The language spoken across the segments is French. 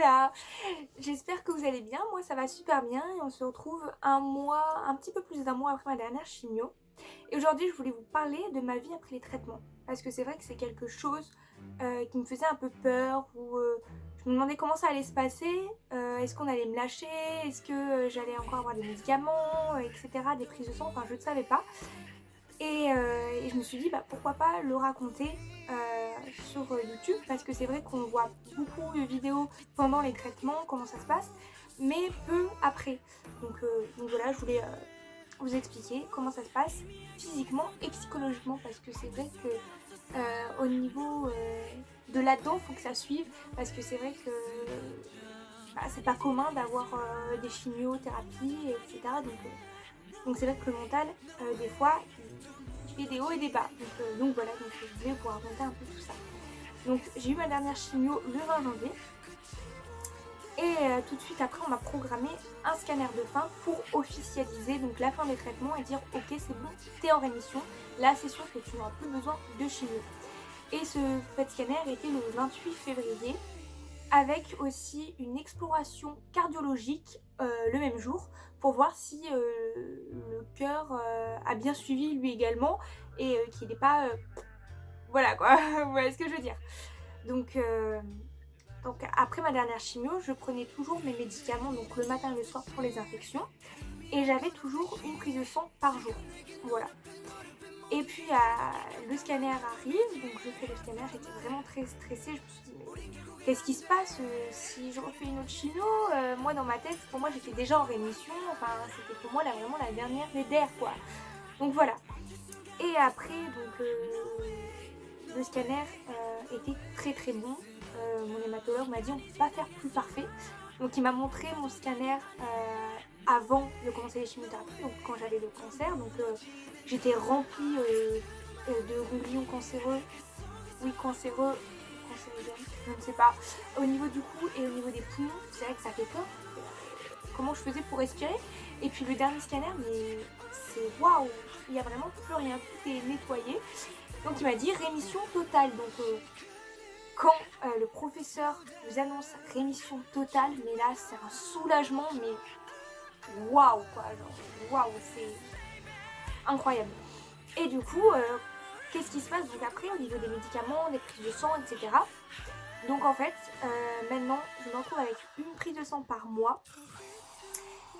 Voilà, j'espère que vous allez bien, moi ça va super bien et on se retrouve un petit peu plus d'un mois après ma dernière chimio. Et aujourd'hui je voulais vous parler de ma vie après les traitements. Parce que c'est vrai que c'est quelque chose qui me faisait un peu peur, où je me demandais comment ça allait se passer, est-ce qu'on allait me lâcher, est-ce que j'allais encore avoir des médicaments, etc., des prises de sang, enfin je ne savais pas. Et je me suis dit pourquoi pas le raconter sur YouTube, parce que c'est vrai qu'on voit beaucoup de vidéos pendant les traitements, comment ça se passe, mais peu après. Donc voilà, je voulais vous expliquer comment ça se passe physiquement et psychologiquement, parce que c'est vrai que au niveau de là-dedans, il faut que ça suive, parce que c'est vrai que c'est pas commun d'avoir des chimiothérapies, etc. Donc c'est vrai que le mental, des fois, il fait des hauts et des bas. Donc voilà, donc je voulais vous raconter un peu tout ça. Donc j'ai eu ma dernière chimio le 20 janvier. Et tout de suite après, on m'a programmé un scanner de fin pour officialiser donc la fin des traitements et dire ok, c'est bon, t'es en rémission. Là, c'est sûr que tu n'auras plus besoin de chimio. Et ce PET scanner était le 28 février, avec aussi une exploration cardiologique le même jour pour voir si le cœur a bien suivi lui également et qu'il n'est pas... voilà quoi, vous voyez ce que je veux dire. Donc après ma dernière chimio, je prenais toujours mes médicaments donc le matin et le soir pour les infections et j'avais toujours une prise de sang par jour. Voilà. Et puis le scanner arrive, donc je fais le scanner, j'étais vraiment très stressée, je me suis dit mais qu'est-ce qui se passe si je refais une autre chimio moi dans ma tête, pour moi j'étais déjà en rémission, enfin c'était pour moi vraiment la dernière des DER quoi. Donc voilà. Et après donc le scanner était très très bon, mon hématologue m'a dit on ne peut pas faire plus parfait. Donc il m'a montré mon scanner avant de commencer les chimiothérapies, donc quand j'avais le cancer, donc j'étais remplie de ganglions cancéreux, oui cancéreux, cancérigènes, je ne sais pas, au niveau du cou et au niveau des poumons, c'est vrai que ça fait peur, comment je faisais pour respirer. Et puis le dernier scanner, mais c'est waouh, il n'y a vraiment plus rien, tout est nettoyé. Donc il m'a dit rémission totale, donc quand le professeur vous annonce rémission totale, mais là c'est un soulagement, mais waouh quoi, genre waouh, c'est incroyable. Et du coup, qu'est-ce qui se passe donc après au niveau des médicaments, des prises de sang, etc. Donc en fait, maintenant je me retrouve avec une prise de sang par mois.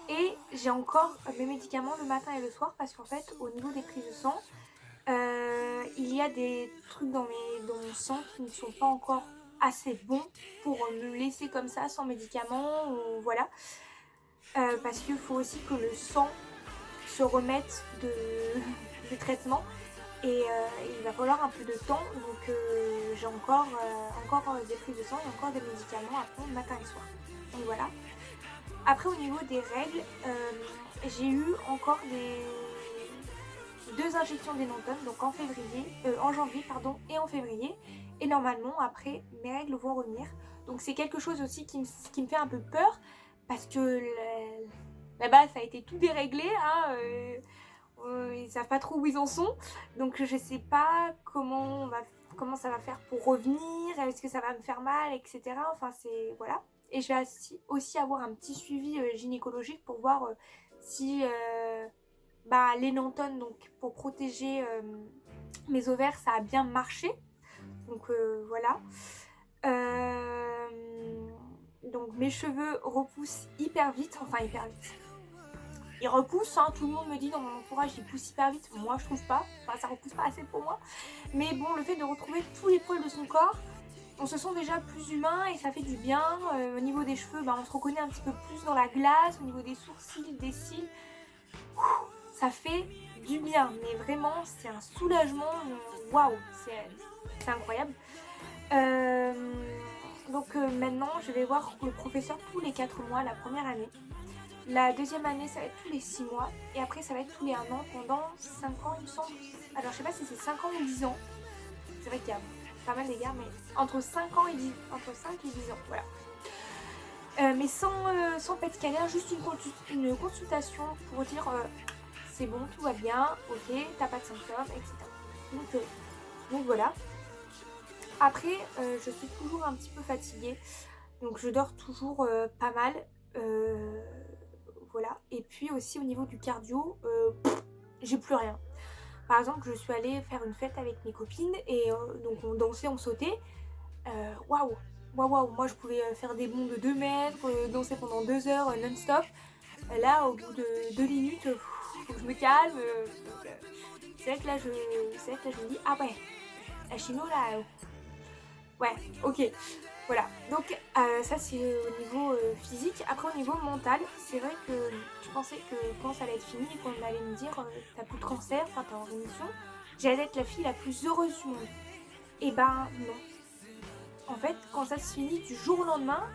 Et j'ai encore mes médicaments le matin et le soir, parce qu'en fait au niveau des prises de sang, il y a des trucs dans mon sang qui ne sont pas encore assez bons pour me laisser comme ça sans médicaments, ou voilà. Parce qu'il faut aussi que le sang se remette du traitement et il va falloir un peu de temps, donc j'ai encore des prises de sang et encore des médicaments à prendre matin et soir. Donc voilà. Après au niveau des règles, j'ai eu encore deux injections d'énantone, donc en janvier et en février, et normalement après mes règles vont revenir. Donc c'est quelque chose aussi qui me fait un peu peur, parce que là-bas ça a été tout déréglé, hein, ils savent pas trop où ils en sont, donc je sais pas comment ça va faire pour revenir, est-ce que ça va me faire mal, etc. Enfin c'est voilà. Et je vais aussi avoir un petit suivi gynécologique pour voir si l'énantone, donc pour protéger mes ovaires, ça a bien marché. Donc voilà. Donc mes cheveux repoussent hyper vite, enfin hyper vite. Ils repoussent, hein, tout le monde me dit dans mon entourage ils poussent hyper vite, moi je trouve pas, enfin ça repousse pas assez pour moi. Mais bon, le fait de retrouver tous les poils de son corps, on se sent déjà plus humain et ça fait du bien. Au niveau des cheveux, on se reconnaît un petit peu plus dans la glace, au niveau des sourcils, des cils. Ça fait du bien, mais vraiment c'est un soulagement, waouh, c'est incroyable. Donc maintenant je vais voir le professeur tous les 4 mois la première année. La deuxième année ça va être tous les 6 mois et après ça va être tous les 1 an pendant 5 ans il me semble. Alors je sais pas si c'est 5 ans ou 10 ans, c'est vrai qu'il y a pas mal d'égards, mais entre 5 et 10 ans, voilà. Mais sans PET scanner, juste une consultation pour dire c'est bon, tout va bien, ok, t'as pas de symptômes, etc. Donc voilà. Après, je suis toujours un petit peu fatiguée Donc je dors toujours pas mal. Voilà. Et puis aussi au niveau du cardio, j'ai plus rien. Par exemple, je suis allée faire une fête avec mes copines et donc on dansait, on sautait. Waouh! Waouh! Moi je pouvais faire des bonds de 2 mètres, danser pendant 2 heures non-stop. Là, au bout de 2 minutes, faut que je me calme. C'est vrai que là, je me dis, ah ouais, la chino là, ouais, ok. Voilà, donc ça c'est au niveau physique. Après au niveau mental, c'est vrai que je pensais que quand ça allait être fini et qu'on allait me dire t'as plus de cancer, enfin t'es en rémission, j'allais être la fille la plus heureuse du monde. Et ben non. En fait, quand ça se finit du jour au lendemain,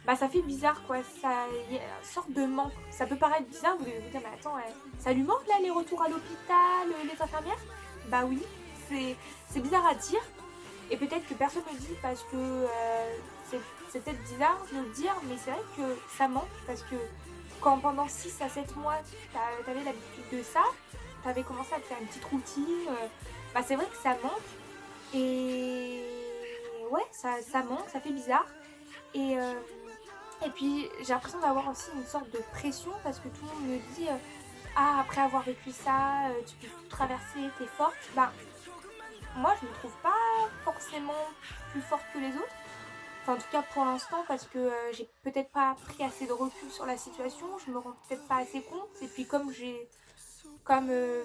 bah ça fait bizarre quoi, ça y a une sorte de manque. Ça peut paraître bizarre, vous allez vous dire mais attends, ça lui manque là les retours à l'hôpital, les infirmières? Bah oui, c'est bizarre à dire. Et peut-être que personne ne le dit parce que c'est peut-être bizarre de le dire, mais c'est vrai que ça manque parce que quand pendant 6 à 7 mois t'avais l'habitude de ça, t'avais commencé à te faire une petite routine, bah c'est vrai que ça manque. Et ouais, ça manque, ça fait bizarre. Et, euh, et puis j'ai l'impression d'avoir aussi une sorte de pression parce que tout le monde me dit ah après avoir vécu ça, tu peux tout traverser, t'es forte. Bah moi je me trouve pas forcément plus forte que les autres. Enfin en tout cas pour l'instant parce que j'ai peut-être pas pris assez de recul sur la situation, je me rends peut-être pas assez compte. Et puis comme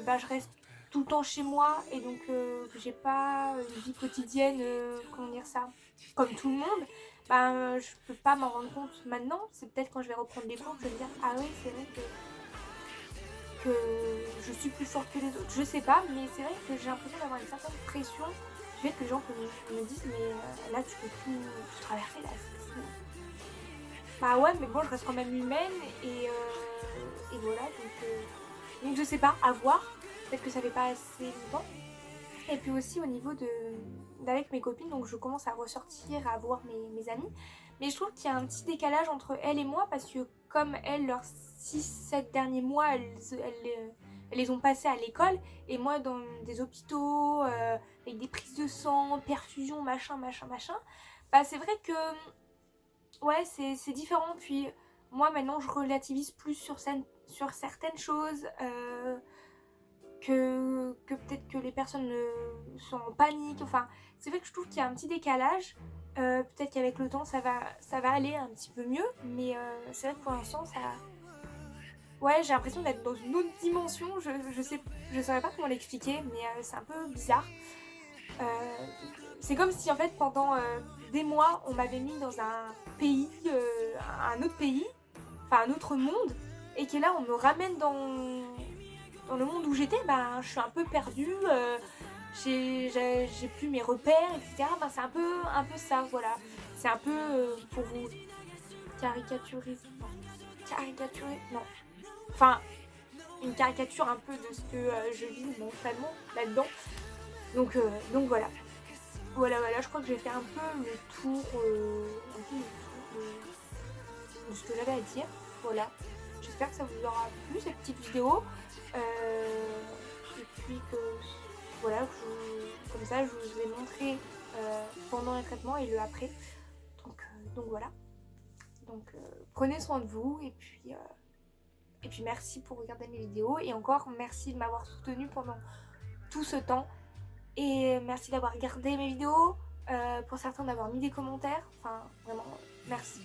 bah, je reste tout le temps chez moi et donc que j'ai pas une vie quotidienne, comment dire ça, comme tout le monde, bah je peux pas m'en rendre compte maintenant. C'est peut-être quand je vais reprendre des cours que je vais me dire ah oui c'est vrai que je suis plus forte que les autres. Je sais pas, mais c'est vrai que j'ai l'impression d'avoir une certaine pression du fait que les gens me disent mais là tu peux plus tout traverser là. Bah ouais mais bon je reste quand même humaine et voilà donc je sais pas, à voir. Peut-être que ça fait pas assez longtemps. Et puis aussi au niveau d'avec mes copines, donc je commence à ressortir, à voir mes amis. Mais je trouve qu'il y a un petit décalage entre elles et moi parce que comme elles, leurs 6-7 derniers mois, elles les ont passés à l'école et moi dans des hôpitaux, avec des prises de sang, perfusion, machin, machin, machin. Bah c'est vrai que ouais c'est différent. Puis moi maintenant je relativise plus sur certaines choses. Que peut-être que les personnes sont en panique. Enfin, c'est vrai que je trouve qu'il y a un petit décalage. Peut-être qu'avec le temps, ça va aller un petit peu mieux. Mais c'est vrai que pour l'instant, ça... Ouais, j'ai l'impression d'être dans une autre dimension. Je saurais pas comment l'expliquer, mais c'est un peu bizarre. Euh, c'est comme si, en fait, pendant des mois, on m'avait mis dans un pays, un autre pays, enfin un autre monde, et que là, on me ramène dans le monde où j'étais, ben, je suis un peu perdue, j'ai plus mes repères, etc. Ben, c'est un peu ça, voilà. C'est un peu, pour vous caricaturer, non. Enfin, une caricature un peu de ce que je vis mentalement là-dedans. Donc voilà. Voilà, je crois que j'ai fait un peu le tour, de ce que j'avais à dire. Voilà. J'espère que ça vous aura plu cette petite vidéo. Et puis que voilà, comme ça je vous ai montré pendant les traitements et le après. Donc voilà. Donc prenez soin de vous et puis merci pour regarder mes vidéos et encore merci de m'avoir soutenu pendant tout ce temps et merci d'avoir regardé mes vidéos, pour certains d'avoir mis des commentaires. Enfin vraiment merci.